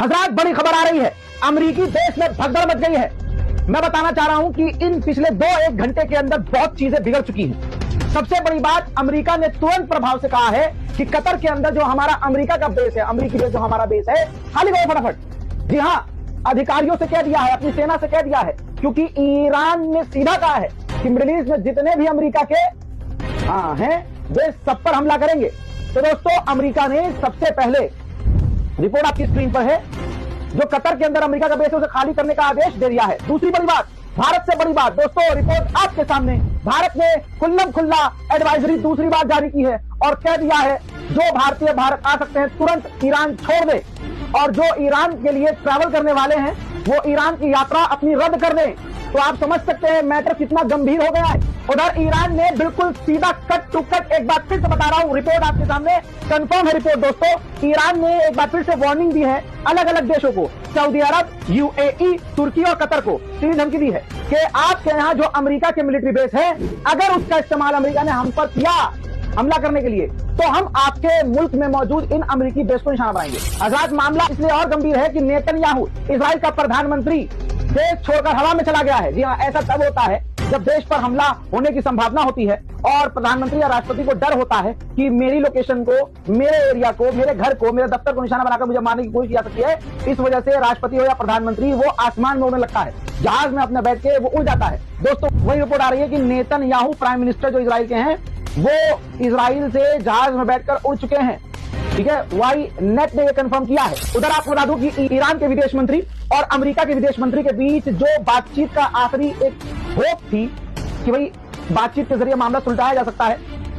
हजरात, बड़ी खबर आ रही है। अमेरिकी देश में भगदड़ मच गई है। मैं बताना चाह रहा हूं कि इन पिछले 2-1 घंटे के अंदर बहुत चीजें बिगड़ चुकी हैं। सबसे बड़ी बात, अमेरिका ने तुरंत प्रभाव से कहा है कि कतर के अंदर जो हमारा अमेरिका का बेस है, अमेरिकी बेस जो हमारा बेस है, खाली करो फटाफट। जी हाँ, अधिकारियों से कह दिया है, अपनी सेना से कह दिया है, क्योंकि ईरान ने सीधा कहा है कि मिडिल ईस्ट में जितने भी अमेरिका के हैं वे सब पर हमला करेंगे। तो दोस्तों, अमेरिका ने सबसे पहले, रिपोर्ट आपकी स्क्रीन पर है, जो कतर के अंदर अमेरिका का बेस है उसे खाली करने का आदेश दे दिया है। दूसरी बड़ी बात, भारत से बड़ी बात, दोस्तों रिपोर्ट आपके सामने, भारत ने खुल्लम खुल्ला एडवाइजरी दूसरी बार जारी की है और कह दिया है जो भारतीय भारत आ सकते हैं तुरंत ईरान छोड़ दे, और जो ईरान के लिए ट्रैवल करने वाले हैं वो ईरान की यात्रा अपनी रद्द कर दें। तो आप समझ सकते हैं मैटर कितना गंभीर हो गया है। उधर ईरान ने बिल्कुल सीधा कट टू कट, एक बार फिर से बता रहा हूं, रिपोर्ट आपके सामने, कंफर्म है रिपोर्ट दोस्तों, ईरान ने एक बार फिर से वार्निंग दी है अलग अलग देशों को, सऊदी अरब, यूएई, तुर्की और कतर को सीधी धमकी दी है कि आपके यहाँ जो अमेरिका के मिलिट्री बेस है, अगर उसका इस्तेमाल अमेरिका ने हम पर किया हमला करने के लिए, तो हम आपके मुल्क में मौजूद इन अमेरिकी बेस को निशाना बनाएंगे। हजरात, मामला इसलिए और गंभीर है कि नेतन्याहू, इजराइल का प्रधानमंत्री, देश छोड़कर हवा में चला गया है। जी हाँ, ऐसा तब होता है जब देश पर हमला होने की संभावना होती है और प्रधानमंत्री या राष्ट्रपति को डर होता है कि मेरी लोकेशन को, मेरे एरिया को, मेरे घर को, मेरे दफ्तर को निशाना बनाकर मुझे मारने की कोशिश की जा सकती है। इस वजह से राष्ट्रपति हो या प्रधानमंत्री वो आसमान में उड़ने लगता है, जहाज में अपने बैठ के वो उड़ जाता है। दोस्तों, वही रिपोर्ट आ रही है कि नेतन्याहू, प्राइम मिनिस्टर जो इजराइल के हैं, वो इजराइल से जहाज में बैठकर उड़ चुके हैं। ठीक है, वाई नेट ने यह कंफर्म किया है। उधर आपको बता दूं कि ईरान के विदेश मंत्री और अमेरिका के विदेश मंत्री के बीच जो बातचीत का आखिरी एक होप थी कि भाई बातचीत के जरिए मामला सुलझाया जा सकता है,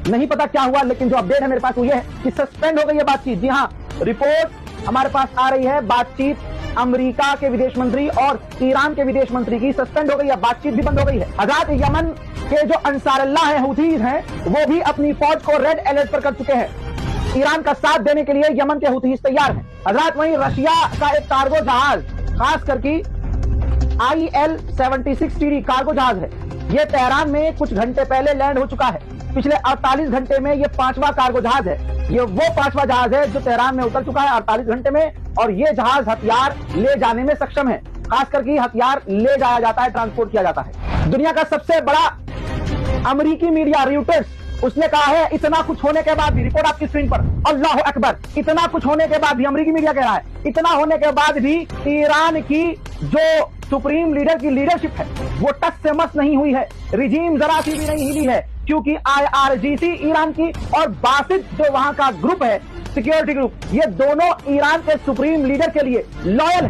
नहीं पता क्या हुआ, लेकिन जो अपडेट है मेरे पास वो ये है कि सस्पेंड हो गई है बातचीत। जी हाँ, रिपोर्ट हमारे पास आ रही है, बातचीत अमेरिका के विदेश मंत्री और ईरान के विदेश मंत्री की सस्पेंड हो गई है, बातचीत भी बंद हो गई है। हजरात, यमन के जो अंसारुल्लाह है, हुथीज हैं, वो भी अपनी फौज को रेड अलर्ट पर कर चुके हैं। ईरान का साथ देने के लिए यमन के हुथीज तैयार हैं। हजरात, वहीं रशिया का एक कार्गो जहाज, खास करके IL-76TD कार्गो जहाज है, ये तेहरान में कुछ घंटे पहले लैंड हो चुका है। पिछले 48 घंटे में ये 5वां कार्गो जहाज है। ये वो 5वां जहाज है जो तेहरान में उतर चुका है 48 घंटे में, और ये जहाज हथियार ले जाने में सक्षम है। खास करके हथियार ले जाया जाता है, ट्रांसपोर्ट किया जाता है। दुनिया का सबसे बड़ा अमेरिकी मीडिया रॉयटर्स, उसने कहा है इतना कुछ होने के बाद भी, रिपोर्ट आपकी स्क्रीन पर, अल्लाह अकबर, इतना कुछ होने के बाद भी, अमेरिकी मीडिया कह रहा है, इतना होने के बाद भी ईरान की जो सुप्रीम लीडर की लीडरशिप है वो टस से मस नहीं हुई है, रिजीम जरा सी भी नहीं हिली है, क्योंकि IRGC ईरान की और बासित जो वहां का ग्रुप है, सिक्योरिटी ग्रुप, ये दोनों ईरान के सुप्रीम लीडर के लिए लॉयल है।